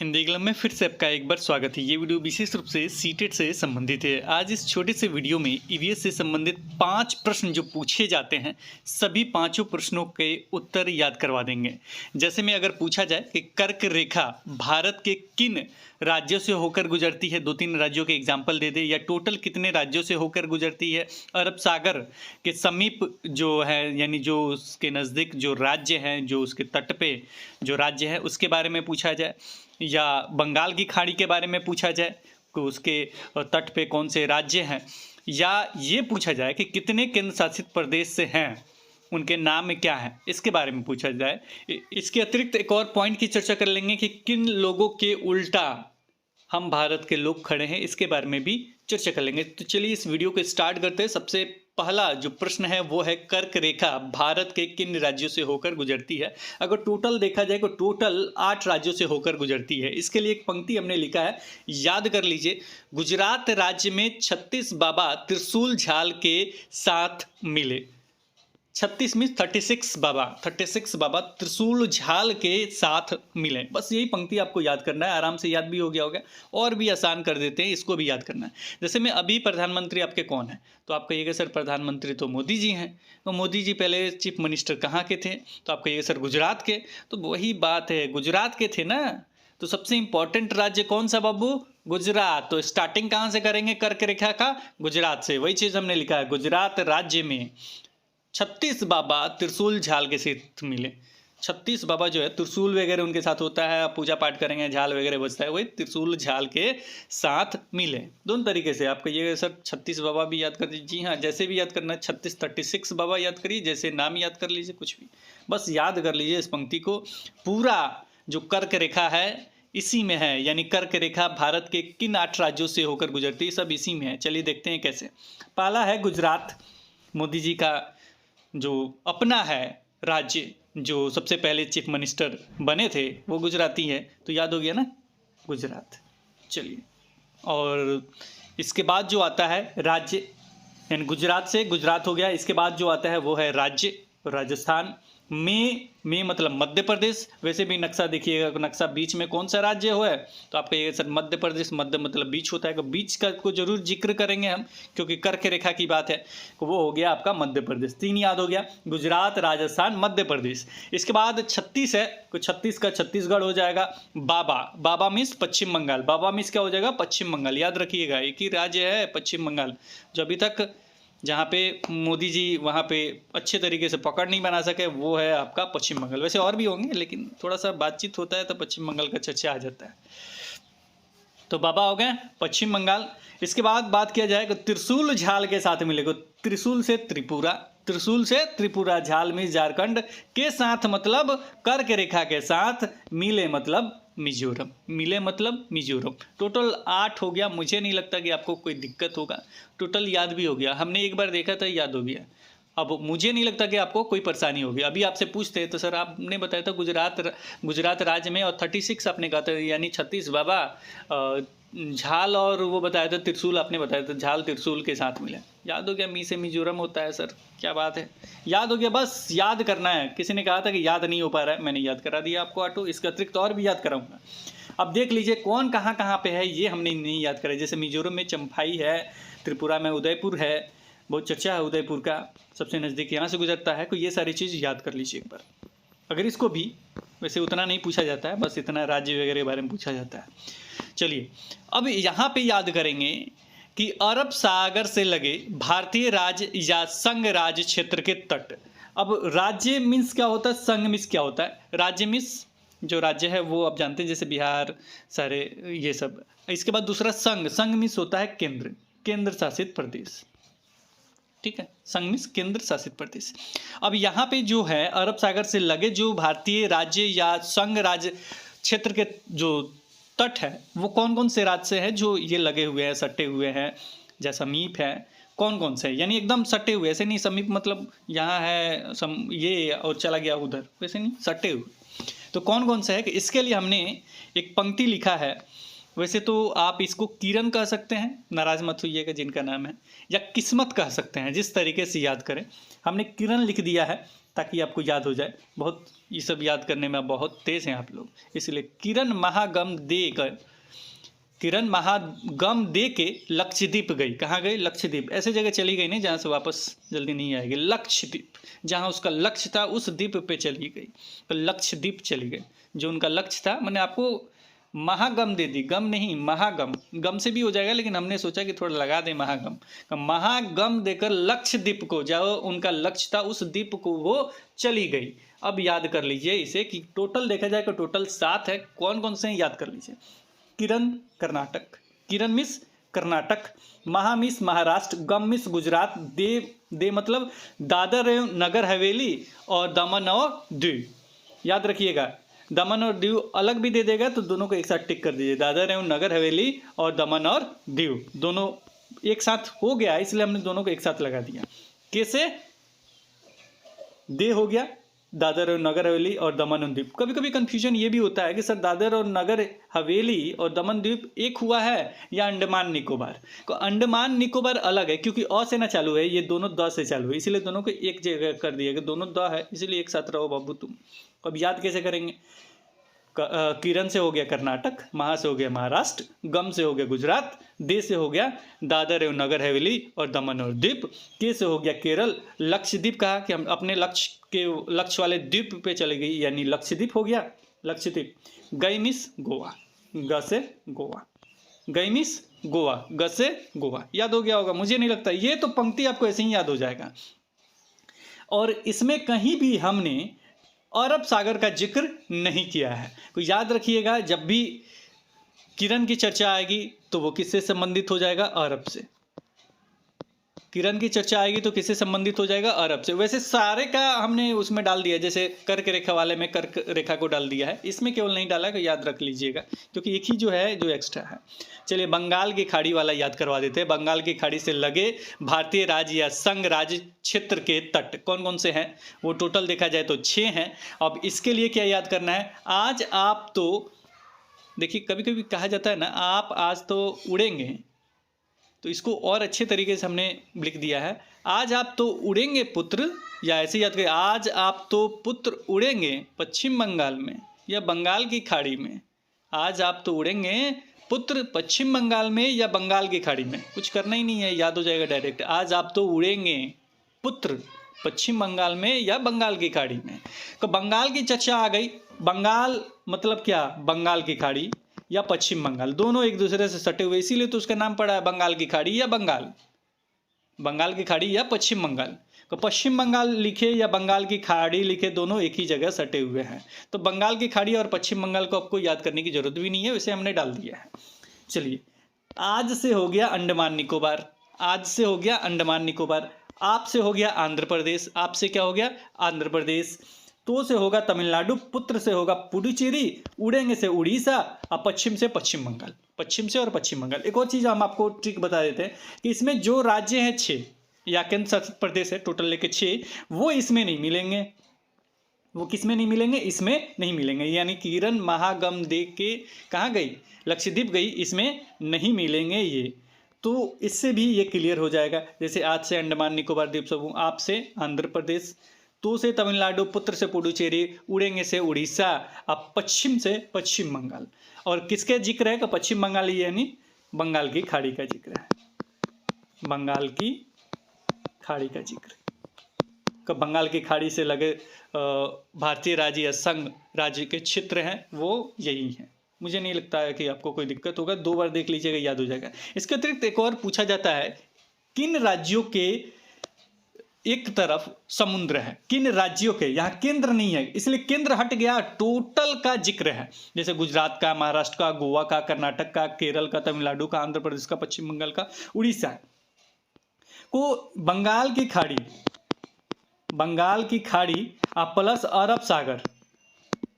Hindi club में फिर से आपका एक बार स्वागत है। ये वीडियो विशेष रूप से सीटेट से संबंधित है। आज इस छोटे से वीडियो में ईवीएस से संबंधित 5 प्रश्न जो पूछे जाते हैं सभी पांचों प्रश्नों के उत्तर याद करवा देंगे। जैसे में अगर पूछा जाए कि कर्क रेखा भारत के किन राज्यों से होकर गुजरती है, 2-3 राज्यों के एग्जाम्पल दे दे, या टोटल कितने राज्यों से होकर गुजरती है। अरब सागर के समीप जो है यानी जो उसके नज़दीक जो राज्य हैं, जो उसके तट पे जो राज्य है उसके बारे में पूछा जाए, या बंगाल की खाड़ी के बारे में पूछा जाए कि उसके तट पे कौन से राज्य हैं, या ये पूछा जाए कि कितने केंद्र शासित प्रदेश से हैं, उनके नाम क्या है, इसके बारे में पूछा जाए। इसके अतिरिक्त एक और पॉइंट की चर्चा कर लेंगे कि किन लोगों के उल्टा हम भारत के लोग खड़े हैं, इसके बारे में भी चर्चा कर लेंगे। तो चलिए इस वीडियो को स्टार्ट करते हैं। सबसे पहला जो प्रश्न है वो है कर्क रेखा भारत के किन राज्यों से होकर गुजरती है। अगर टोटल देखा जाए तो टोटल 8 राज्यों से होकर गुजरती है। इसके लिए एक पंक्ति हमने लिखा है, याद कर लीजिए। गुजरात राज्य में 36 बाबा त्रिशूल झाल के साथ मिले। 36 मीन्स 36 बाबा त्रिशूल झाल के साथ मिले। बस यही पंक्ति आपको याद करना है, आराम से याद भी हो गया होगा। और भी आसान कर देते हैं, इसको भी याद करना है। जैसे में अभी प्रधानमंत्री आपके कौन है, तो आप कहिएगा सर प्रधानमंत्री तो मोदी जी हैं। तो मोदी जी पहले चीफ मिनिस्टर कहाँ के थे, तो आप कहिएगा सर गुजरात के। तो वही बात है, गुजरात के थे ना। तो सबसे इंपॉर्टेंट राज्य कौन सा बाबू, गुजरात। तो स्टार्टिंग कहाँ से करेंगे कर्क रेखा का, गुजरात से। वही चीज़ हमने लिखा है, गुजरात राज्य में 36 बाबा त्रिशूल झाल के साथ मिले। 36 बाबा जो है त्रिशूल वगैरह उनके साथ होता है, आप पूजा पाठ करेंगे झाल वगैरह बजता है, वही त्रिशूल झाल के साथ मिले। दोनों तरीके से आप कहिएगा सर 36 बाबा भी याद कर दीजिए। जी हाँ, जैसे भी याद करना है, 36 बाबा याद करिए, जैसे नाम याद कर लीजिए, कुछ भी बस याद कर लीजिए इस पंक्ति को। पूरा जो कर्क रेखा है इसी में है, यानी कर्क रेखा भारत के किन 8 राज्यों से होकर गुजरती है, सब इसी में है। चलिए देखते हैं कैसे। पहला है गुजरात। मोदी जी का जो अपना है राज्य, जो सबसे पहले चीफ मिनिस्टर बने थे वो गुजराती है, तो याद हो गया ना, गुजरात। चलिए, और इसके बाद जो आता है राज्य, यानी गुजरात से गुजरात हो गया। इसके बाद जो आता है वो है राज्य, राजस्थान। में मतलब मध्य प्रदेश। वैसे भी नक्शा देखिएगा, नक्शा बीच में कौन सा राज्य हो है, तो आप कहिएगा सर मध्य प्रदेश। मध्य मतलब बीच होता है, तो बीच का को जरूर जिक्र करेंगे हम, क्योंकि कर्क रेखा की बात है। तो वो हो गया आपका मध्य प्रदेश। 3 याद हो गया, गुजरात, राजस्थान, मध्य प्रदेश। इसके बाद 36 है, तो 36 का छत्तीसगढ़ हो जाएगा। बाबा मीन्स पश्चिम बंगाल। बाबा मीन्स क्या हो जाएगा, पश्चिम बंगाल। याद रखिएगा, एक ही राज्य है पश्चिम बंगाल, जो अभी तक जहाँ पे मोदी जी वहाँ पे अच्छे तरीके से पकड़ नहीं बना सके, वो है आपका पश्चिम बंगाल। वैसे और भी होंगे, लेकिन थोड़ा सा बातचीत होता है तो पश्चिम बंगाल का चर्चा आ जाता है। तो बाबा हो गए पश्चिम बंगाल। इसके बाद बात किया जाए तो त्रिशूल झाल के साथ मिलेगा। त्रिशूल से त्रिपुरा, त्रिशूल से त्रिपुरा, झाल में झारखंड के साथ मतलब कर्क रेखा के साथ, मिले मतलब मिजोरम। मिले मतलब मिजोरम। टोटल 8 हो गया। मुझे नहीं लगता कि आपको कोई दिक्कत होगा, टोटल याद भी हो गया। हमने एक बार देखा था, याद हो गया। अब मुझे नहीं लगता कि आपको कोई परेशानी होगी। अभी आपसे पूछते तो सर आपने बताया था गुजरात राज्य में, और 36 आपने कहा था, यानी 36 बाबा झाल, और वो बताया था त्रिशूल, आपने बताया था झाल त्रिशूल के साथ मिला। याद हो गया, मी से मिजोरम होता है सर, क्या बात है, याद हो गया। बस याद करना है। किसी ने कहा था कि याद नहीं हो पा रहा है, मैंने याद करा दिया आपको ऑटो। इसके अतिरिक्त और भी याद कराऊंगा। अब देख लीजिए कौन कहाँ कहाँ पे है, ये हमने नहीं याद करा। जैसे मिजोरम में चंफाई है, त्रिपुरा में उदयपुर है, बहुत चर्चा है उदयपुर का, सबसे नज़दीक यहाँ से गुजरता है। तो ये सारी चीज़ याद कर लीजिए एक बार। अगर इसको भी, वैसे उतना नहीं पूछा जाता है, बस इतना राज्य वगैरह के बारे में पूछा जाता है। चलिए, अब यहाँ पे याद करेंगे कि अरब सागर से लगे भारतीय राज्य या संघ राज्य क्षेत्र के तट। अब राज्य मीन्स क्या होता है, संघ मीन्स क्या होता है। राज्य मीन्स जो राज्य है वो आप जानते हैं, जैसे बिहार, सारे ये सब। इसके बाद दूसरा संघ, संघ मीन्स होता है केंद्र, केंद्र शासित प्रदेश। ठीक है, संघ मीन्स केंद्र शासित प्रदेश। अब यहाँ पे जो है अरब सागर से लगे जो भारतीय राज्य या संघ राज्य क्षेत्र के जो तट है, वो कौन कौन से राज्य से है जो ये लगे हुए हैं, सटे हुए हैं, जैसे समीप है, कौन कौन से है, यानी एकदम सटे हुए। ऐसे नहीं समीप मतलब यहाँ है ये और चला गया उधर, वैसे नहीं, सटे हुए। तो कौन कौन से है, कि इसके लिए हमने एक पंक्ति लिखा है। वैसे तो आप इसको किरण कह सकते हैं, नाराज मत होइएगा जिनका नाम है, या किस्मत कह सकते हैं, जिस तरीके से याद करें। हमने किरण लिख दिया है, ताकि आपको याद हो जाए। बहुत ये सब याद करने में बहुत तेज हैं आप लोग, इसलिए किरण महागम दे के लक्षद्वीप गई। कहाँ गई? लक्षद्वीप। ऐसे जगह चली गई नहीं जहाँ से वापस जल्दी नहीं आएगी। लक्षद्वीप, जहाँ उसका लक्ष्य था उस द्वीप पे चली गई, तो लक्षद्वीप चली गई। जो उनका लक्ष्य था, मैंने आपको महागम दे दी, गम नहीं महागम, गम से भी हो जाएगा लेकिन हमने सोचा कि थोड़ा लगा दें महागम। महागम देकर लक्षद्वीप को, जो उनका लक्ष्य था उस द्वीप को वो चली गई। अब याद कर लीजिए इसे कि टोटल देखा जाए तो टोटल 7 है। कौन कौन से हैं याद कर लीजिए। किरण कर्नाटक, किरण मिस कर्नाटक, महा मिस महाराष्ट्र, गम मिस गुजरात, दे मतलब दादर एवं नगर हवेली और दमन और दीव। याद रखिएगा, दमन और दीव अलग भी दे देगा तो दोनों को एक साथ टिक कर दीजिए। दादर एवं नगर हवेली और दमन और दीव दोनों एक साथ हो गया, इसलिए हमने दोनों को एक साथ लगा दिया। कैसे? दे हो गया दादर और नगर हवेली और दमन और दीव। कभी कभी कंफ्यूजन ये भी होता है कि सर दादर और नगर हवेली और दमन द्वीप एक हुआ है या अंडमान निकोबार। तो अंडमान निकोबार अलग है क्योंकि अ से ना चालू है, ये दोनों द से चालू है, इसलिए दोनों को एक जगह कर दिया कि दोनों द है, इसलिए एक साथ रहो बाबू तुम। अब याद कैसे करेंगे? किरण से हो गया कर्नाटक, महा से हो गया महाराष्ट्र, गम से हो गया गुजरात, दे से हो गया दादर एवं नगर हवेली और दमन और दीप, के से हो गया केरल। लक्षद्वीप कहा कि हम अपने लक्ष्य वाले द्वीप पे चले गई, यानी लक्षद्वीप हो गया लक्षद्वीप। गई मिस गोवा, ग से गोवा, गई मिस गोवा, ग से गोवा। याद हो गया होगा, मुझे नहीं लगता, ये तो पंक्ति आपको ऐसे ही याद हो जाएगा। और इसमें कहीं भी हमने अरब सागर का जिक्र नहीं किया है। तो याद रखिएगा, जब भी किरण की चर्चा आएगी तो वो किससे संबंधित हो जाएगा? अरब से। किरण की चर्चा आएगी तो किससे संबंधित हो जाएगा? अरब से। वैसे सारे का हमने उसमें डाल दिया, जैसे कर्क रेखा वाले में कर्क रेखा को डाल दिया है, इसमें केवल नहीं डाला, कि याद रख लीजिएगा क्योंकि एक ही जो है जो एक्स्ट्रा है। चलिए बंगाल की खाड़ी वाला याद करवा देते हैं। बंगाल की खाड़ी से लगे भारतीय राज्य या संघ राज्य क्षेत्र के तट कौन कौन से हैं? वो टोटल देखा जाए तो 6 हैं। अब इसके लिए क्या याद करना है? आज आप तो देखिए, कभी कभी कहा जाता है ना, आप आज तो उड़ेंगे, तो इसको और अच्छे तरीके से हमने लिख दिया है, आज आप तो उड़ेंगे पुत्र, या ऐसे याद करें, आज आप तो पुत्र उड़ेंगे पश्चिम बंगाल में या बंगाल की खाड़ी में। आज आप तो उड़ेंगे पुत्र पश्चिम बंगाल में या बंगाल की खाड़ी में, कुछ करना ही नहीं है, याद हो जाएगा डायरेक्ट। आज आप तो उड़ेंगे पुत्र पश्चिम बंगाल में या बंगाल की खाड़ी में। तो बंगाल की चर्चा आ गई। बंगाल मतलब क्या? बंगाल की खाड़ी या पश्चिम बंगाल, दोनों एक दूसरे से सटे हुए, इसीलिए तो उसका नाम पड़ा है बंगाल की खाड़ी या बंगाल की खाड़ी या पश्चिम बंगाल। तो पश्चिम बंगाल लिखे या बंगाल की खाड़ी लिखे, दोनों एक ही जगह सटे हुए हैं। तो बंगाल की खाड़ी और पश्चिम बंगाल को आपको याद करने की जरूरत भी नहीं है, वैसे हमने डाल दिया है। चलिए, आज से हो गया अंडमान निकोबार, आज से हो गया अंडमान निकोबार। आप से हो गया आंध्र प्रदेश, आप से क्या हो गया? आंध्र प्रदेश। तो से होगा तमिलनाडु, पुत्र से होगा पुडुचेरी, उड़ेंगे से उड़ीसा, और पश्चिम से पश्चिम बंगाल, पश्चिम से और पश्चिम बंगाल। एक और चीज़ हम आपको ट्रिक बता देते हैं कि इसमें जो राज्य हैं 6 या केंद्र शासित प्रदेश है, टोटल लेके 6, वो इसमें नहीं मिलेंगे। वो किस में नहीं मिलेंगे? इसमें नहीं मिलेंगे। यानी किरण महागम दे के कहाँ गई? लक्षद्वीप गई, इसमें नहीं मिलेंगे ये। तो इससे भी ये क्लियर हो जाएगा। जैसे आज से अंडमान निकोबार द्वीप समूह, आप से आंध्र प्रदेश, तो से तमिलनाडु, पुत्र से पुडुचेरी, उड़ेंगे से उड़ीसा, अब पश्चिम से पश्चिम बंगाल। और किसके जिक्र है? कि पश्चिम बंगाल, यानी बंगाल की खाड़ी का जिक्र है, बंगाल की खाड़ी का जिक्र। बंगाल की खाड़ी से लगे भारतीय राज्य या संघ राज्य के क्षेत्र हैं, वो यही हैं। मुझे नहीं लगता है कि आपको कोई दिक्कत होगा, 2 बार देख लीजिएगा, याद हो जाएगा। इसके अतिरिक्त एक और पूछा जाता है, किन राज्यों के एक तरफ समुद्र है? किन राज्यों के? यहाँ केंद्र नहीं है, इसलिए केंद्र हट गया, टोटल का जिक्र है। जैसे गुजरात का, महाराष्ट्र का, गोवा का, कर्नाटक का, केरल का, तमिलनाडु का, आंध्र प्रदेश का, पश्चिम बंगाल का, उड़ीसा को बंगाल की खाड़ी प्लस अरब सागर,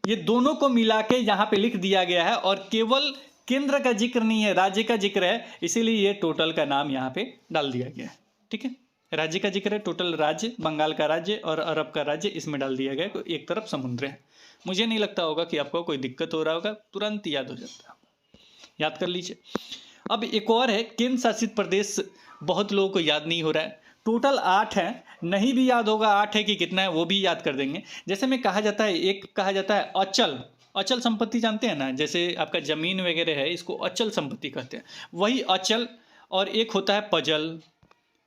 ये दोनों को मिला के यहाँ पे लिख दिया गया है। और केवल केंद्र का जिक्र नहीं है, राज्य का जिक्र है, इसीलिए ये टोटल का नाम यहाँ पे डाल दिया गया है। ठीक है, राज्य का जिक्र है, टोटल राज्य, बंगाल का राज्य और अरब का राज्य इसमें डाल दिया गया है। एक तरफ समुद्र है। मुझे नहीं लगता होगा कि आपको कोई दिक्कत हो रहा होगा, तुरंत याद हो जाता है, याद कर लीजिए। अब एक और है, केंद्र शासित प्रदेश बहुत लोगों को याद नहीं हो रहा है, टोटल 8 है, नहीं भी याद होगा 8 है कि कितना है वो भी याद कर देंगे। जैसे में कहा जाता है, एक कहा जाता है अचल, अचल संपत्ति जानते हैं ना, जैसे आपका ज़मीन वगैरह है इसको अचल संपत्ति कहते हैं, वही अचल। और एक होता है पजल,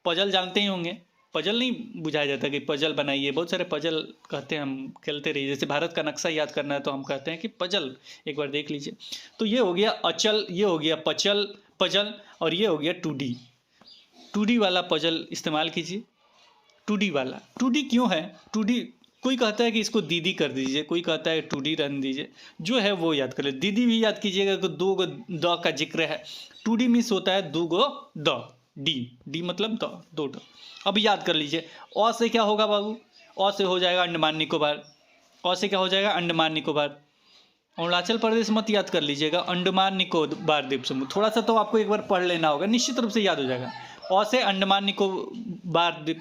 पजल जानते ही होंगे, पजल नहीं बुझाया जाता कि पजल बनाइए, बहुत सारे पजल कहते हैं, हम खेलते रहिए, जैसे भारत का नक्शा याद करना है तो हम कहते हैं कि पजल एक बार देख लीजिए। तो ये हो गया अचल, ये हो गया पचल पजल, और ये हो गया 2D, 2D वाला पजल इस्तेमाल कीजिए। 2D वाला, 2D क्यों है 2D, कोई कहता है कि इसको दीदी कर दीजिए, कोई कहता है 2D रहने दीजिए, जो है वो याद कर ले। दीदी भी याद कीजिएगा कि 2 गो द का जिक्र है, 2D मिस होता है 2 गो द, डी, डी मतलब द, 2 ड। अब याद कर लीजिए, अ से क्या होगा बाबू, अ से हो जाएगा अंडमान निकोबार, अ से क्या हो जाएगा अंडमान निकोबार। अरुणाचल प्रदेश मत याद कर लीजिएगा, अंडमान निकोबार द्वीप समूह, थोड़ा सा तो आपको एक बार पढ़ लेना होगा, निश्चित रूप से याद हो जाएगा। अ से अंडमान निकोबार द्वीप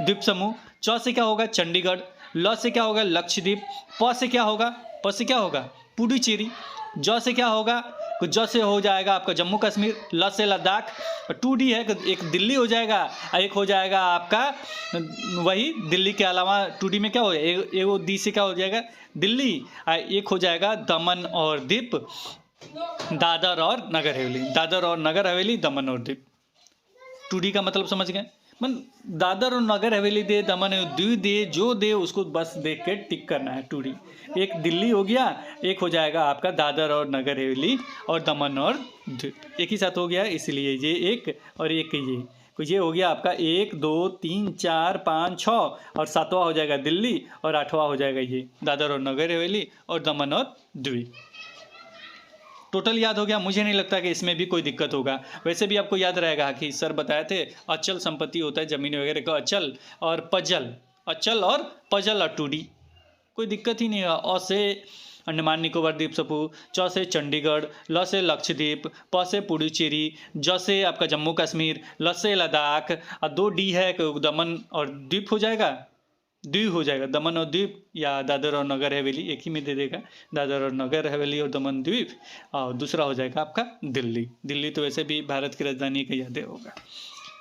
द्वीप समूह, च से क्या होगा चंडीगढ़, ल से क्या होगा लक्षद्वीप, प से क्या होगा, प से क्या होगा पुडुचेरी, ज से क्या होगा, तो ज से हो जाएगा आपका जम्मू कश्मीर, ल से लद्दाख, 2D है, एक दिल्ली हो जाएगा, और एक हो जाएगा आपका वही दिल्ली के अलावा 2D में क्या हो जाएगा, एक दी से क्या हो जाएगा दिल्ली, और एक हो जाएगा दमन और दीप, दादर और नगर हवेली, दादर और नगर हवेली, दमन और दीप। 2D का मतलब समझ गए, मन दादर और नगर हवेली दे, दमन और दीव दे, जो दे उसको बस देख के टिक करना है 2D। एक दिल्ली हो गया, एक हो जाएगा आपका दादर और नगर हवेली और दमन और दीव, एक ही साथ हो गया, इसलिए ये एक और एक ये, तो ये हो गया आपका 1 2 3 4 5 6, और 7वां हो जाएगा दिल्ली, और 8वां हो जाएगा ये दादर और नगर हवेली और दमन और दीव। टोटल याद हो गया, मुझे नहीं लगता कि इसमें भी कोई दिक्कत होगा। वैसे भी आपको याद रहेगा कि सर बताए थे अचल संपत्ति होता है जमीन वगैरह का अचल, और पजल, अचल और पजल और 2D, कोई दिक्कत ही नहीं है। अ से अंडमान निकोबार द्वीप समूह, च से चंडीगढ़, ल से लक्षद्वीप, प से पुडुचेरी, ज से आपका जम्मू कश्मीर, ल से लद्दाख, और 2D है दमन और द्वीप हो जाएगा, द्वीप हो जाएगा, दमन और द्वीप या दादर और नगर हवेली, एक ही में दे देगा, दादर और नगर हवेली और दमन द्वीप, और दूसरा हो जाएगा आपका दिल्ली। दिल्ली तो वैसे भी भारत की राजधानी का याद होगा,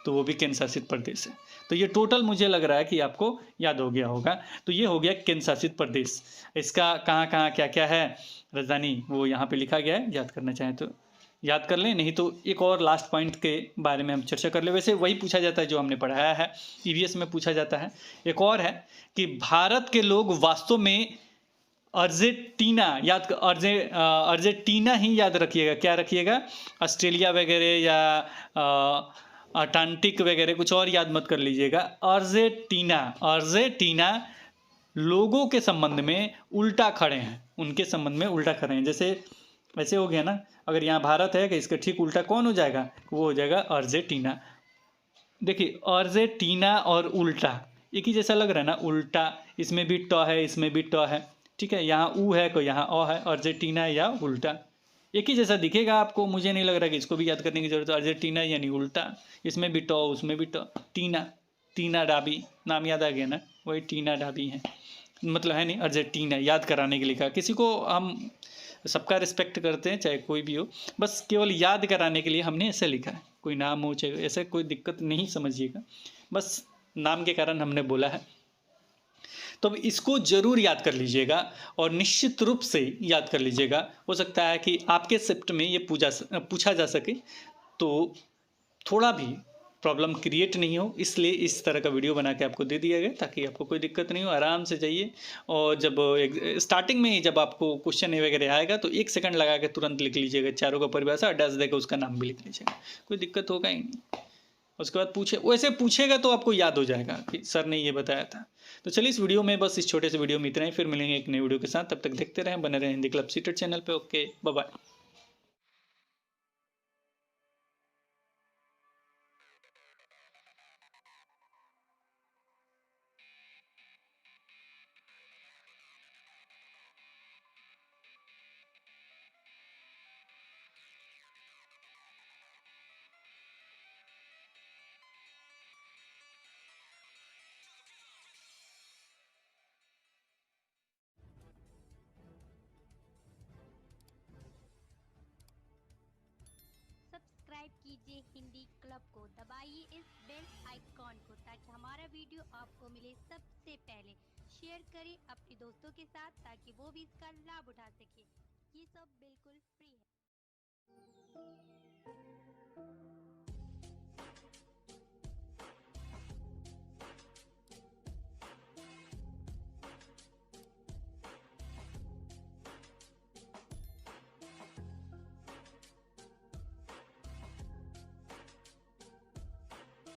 तो वो भी केंद्र शासित प्रदेश है। तो ये टोटल मुझे लग रहा है कि आपको याद हो गया होगा। तो ये हो गया केंद्र शासित प्रदेश, इसका कहाँ कहाँ क्या क्या है राजधानी वो यहाँ पे लिखा गया है, याद करना चाहें तो याद कर लें, नहीं तो एक और लास्ट पॉइंट के बारे में हम चर्चा कर ले। वैसे वही पूछा जाता है जो हमने पढ़ाया है, ईवीएस में पूछा जाता है। एक और है कि भारत के लोग वास्तव में अर्जेंटीना याद, अर्जेंटीना ही याद रखिएगा, क्या रखिएगा, ऑस्ट्रेलिया वगैरह या अटलांटिक वगैरह कुछ और याद मत कर लीजिएगा। अर्जेंटीना, अर्जेंटीना लोगों के संबंध में उल्टा खड़े हैं, उनके संबंध में उल्टा खड़े हैं। जैसे ऐसे हो गया ना, अगर यहाँ भारत है कि इसका ठीक उल्टा कौन हो जाएगा, वो हो जाएगा अर्जेंटीना। देखिए अर्जेंटीना और उल्टा एक ही जैसा लग रहा है ना, उल्टा, इसमें भी ट है, इसमें भी ट है, ठीक है, यहाँ ऊ है को यहाँ अ है, अर्जेंटीना या उल्टा एक ही जैसा दिखेगा आपको, मुझे नहीं लग रहा कि इसको भी याद करने की जरूरत है। अर्जेंटीना यानी उल्टा, इसमें भी ट उसमें भी ट, टीना, टीना डाबी, नाम याद आ गया ना, वही टीना डाबी है, मतलब है नहीं, अर्जेंटीना याद कराने के लिए कहा। किसी को हम सबका रिस्पेक्ट करते हैं चाहे कोई भी हो, बस केवल याद कराने के लिए हमने ऐसे लिखा है, कोई नाम हो चाहे ऐसे कोई दिक्कत नहीं समझिएगा, बस नाम के कारण हमने बोला है। तो इसको जरूर याद कर लीजिएगा और निश्चित रूप से याद कर लीजिएगा, हो सकता है कि आपके शिफ्ट में ये पूछा जा सके, तो थोड़ा भी प्रॉब्लम क्रिएट नहीं हो, इसलिए इस तरह का वीडियो बना के आपको दे दिया गया ताकि आपको कोई दिक्कत नहीं हो, आराम से जाइए। और जब स्टार्टिंग में ही जब आपको क्वेश्चन वगैरह आएगा तो 1 सेकंड लगा के तुरंत लिख लीजिएगा, चारों का परिभाषा डैश देकर उसका नाम भी लिख लीजिएगा, कोई दिक्कत होगा ही नहीं। उसके बाद वैसे पूछेगा तो आपको याद हो जाएगा कि सर ने ये बताया था। तो चलिए इस वीडियो में बस इस छोटे से वीडियो में इतना ही, फिर मिलेंगे एक नई वीडियो के साथ, तब तक देखते रहें, बने रहें हिंदी क्लब सीटेड चैनल पे। Okay bye bye. सब्सक्राइब कीजिए हिंदी क्लब को, दबाइए इस बेल आइकॉन को ताकि हमारा वीडियो आपको मिले सबसे पहले। शेयर करें अपने दोस्तों के साथ ताकि वो भी इसका लाभ उठा सके। ये सब बिल्कुल फ्री है।